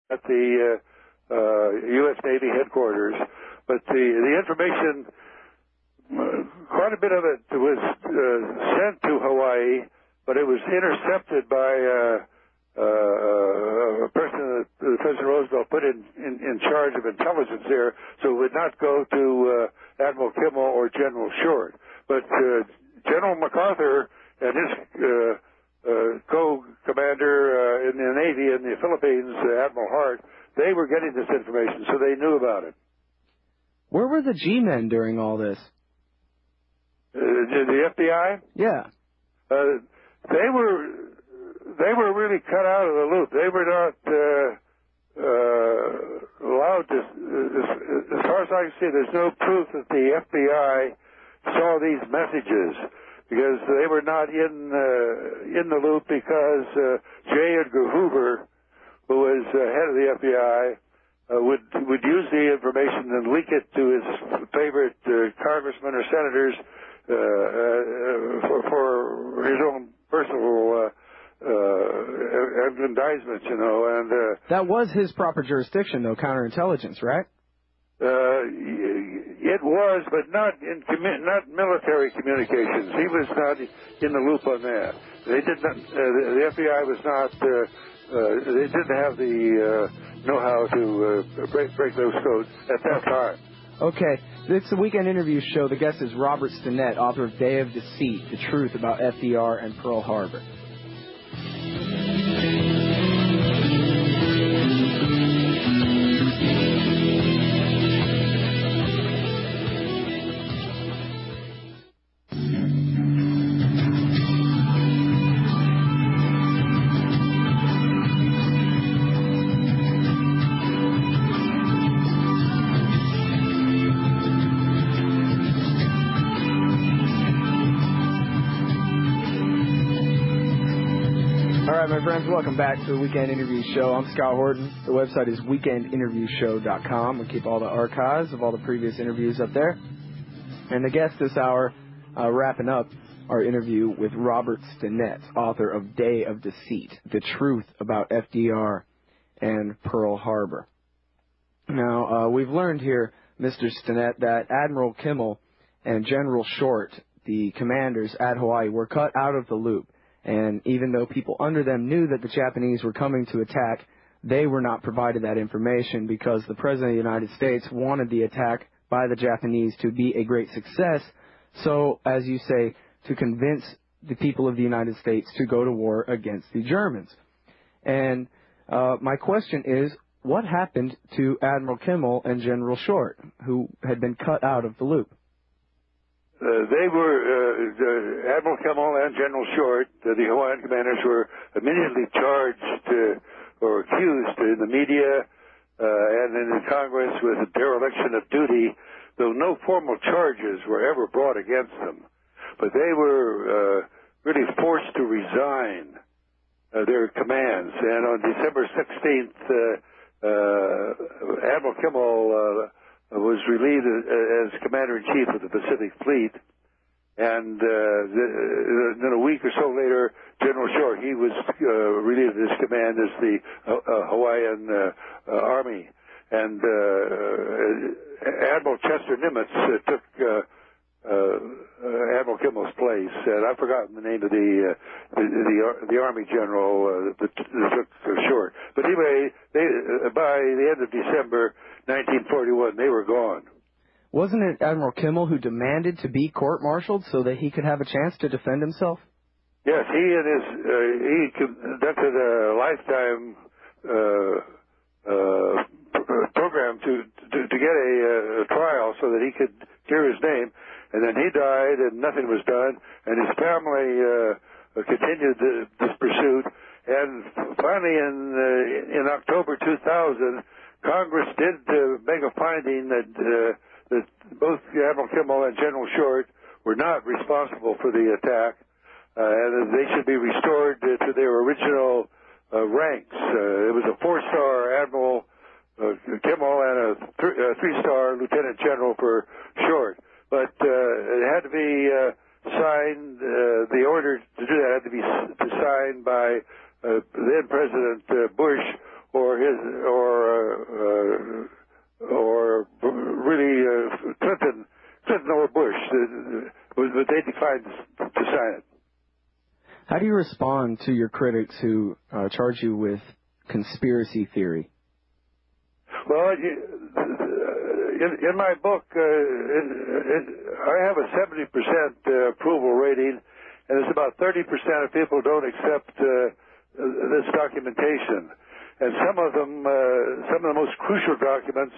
at the U.S. Navy headquarters. But the information, quite a bit of it was sent to Hawaii, but it was intercepted by a person that President Roosevelt put in charge of intelligence there, so it would not go to Admiral Kimmel or General Short. But General MacArthur and his co-commander in the Navy in the Philippines, Admiral Hart, they were getting this information, so they knew about it. Where were the G-men during all this? The FBI? Yeah. They were really cut out of the loop. They were not allowed to. As far as I can see, there's no proof that the FBI saw these messages because they were not in the loop because J. Edgar Hoover, who was head of the FBI, would use the information and leak it to his favorite congressmen or senators for his own personal aggrandizement, you know. And that was his proper jurisdiction, though, counterintelligence, right? It was, but not not military communications. He was not in the loop on that. They did not. The FBI was not. They didn't have the know-how to break those codes at that time. Okay, it's the Weekend Interview Show. The guest is Robert Stinnett, author of Day of Deceit, The Truth About FDR and Pearl Harbor. My friends, welcome back to the Weekend Interview Show. I'm Scott Horton. The website is weekendinterviewshow.com. We keep all the archives of all the previous interviews up there. And the guest this hour, wrapping up our interview with Robert Stinnett, author of Day of Deceit, The Truth About FDR and Pearl Harbor. Now, we've learned here, Mr. Stinnett, that Admiral Kimmel and General Short, the commanders at Hawaii, were cut out of the loop. And even though people under them knew that the Japanese were coming to attack, they were not provided that information because the President of the United States wanted the attack by the Japanese to be a great success. So, as you say, to convince the people of the United States to go to war against the Germans. And my question is, what happened to Admiral Kimmel and General Short, who had been cut out of the loop? They were, Admiral Kimmel and General Short, the Hawaiian commanders, were immediately charged or accused in the media and in the Congress with a dereliction of duty, though no formal charges were ever brought against them. But they were really forced to resign their commands. And on December 16th, Admiral Kimmel was relieved as Commander-in-Chief of the Pacific Fleet, and then a week or so later, General Short, he was relieved of his command as the Hawaiian Army, and Admiral Chester Nimitz took Admiral Kimmel's place, and I've forgotten the name of the Army general that took Short. But anyway, by the end of December 1941, they were gone. Wasn't it Admiral Kimmel who demanded to be court-martialed so that he could have a chance to defend himself? Yes, he conducted a lifetime program to get a trial so that he could clear his name, and then he died and nothing was done, and his family continued this pursuit, and finally in October 2000, Congress did make a finding that both Admiral Kimmel and General Short were not responsible for the attack, and that they should be restored to their original ranks. It was a 4-star Admiral Kimmel and a 3-star Lieutenant General for Short. But it had to be signed, the order to do that had to be signed by then President Bush or or really Clinton or Bush, but they declined to sign it. How do you respond to your critics who charge you with conspiracy theory? Well, in my book, I have a 70% approval rating, and it's about 30% of people don't accept this documentation. And some of the most crucial documents,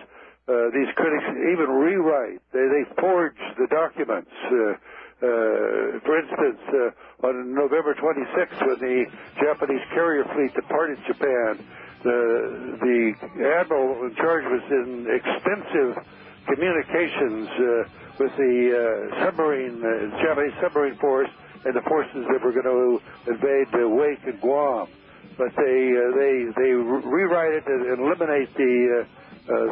these critics even rewrite. They forge the documents. For instance, on November 26th, when the Japanese carrier fleet departed Japan, the admiral in charge was in extensive communications with the Japanese submarine force and the forces that were going to invade Wake and Guam. But they rewrite it and eliminate the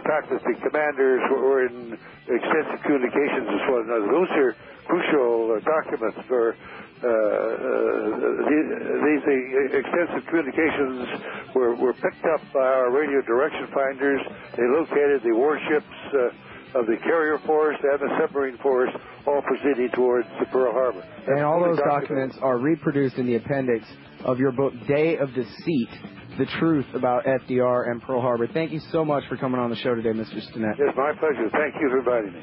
fact that the commanders were in extensive communications with one another. Those are crucial documents for these extensive communications were picked up by our radio direction finders. They located the warships of the carrier force and the submarine force, all proceeding towards Pearl Harbor. And all those documents are reproduced in the appendix of your book, Day of Deceit, The Truth About FDR and Pearl Harbor. Thank you so much for coming on the show today, Mr. Stinnett. It's my pleasure. Thank you for inviting me.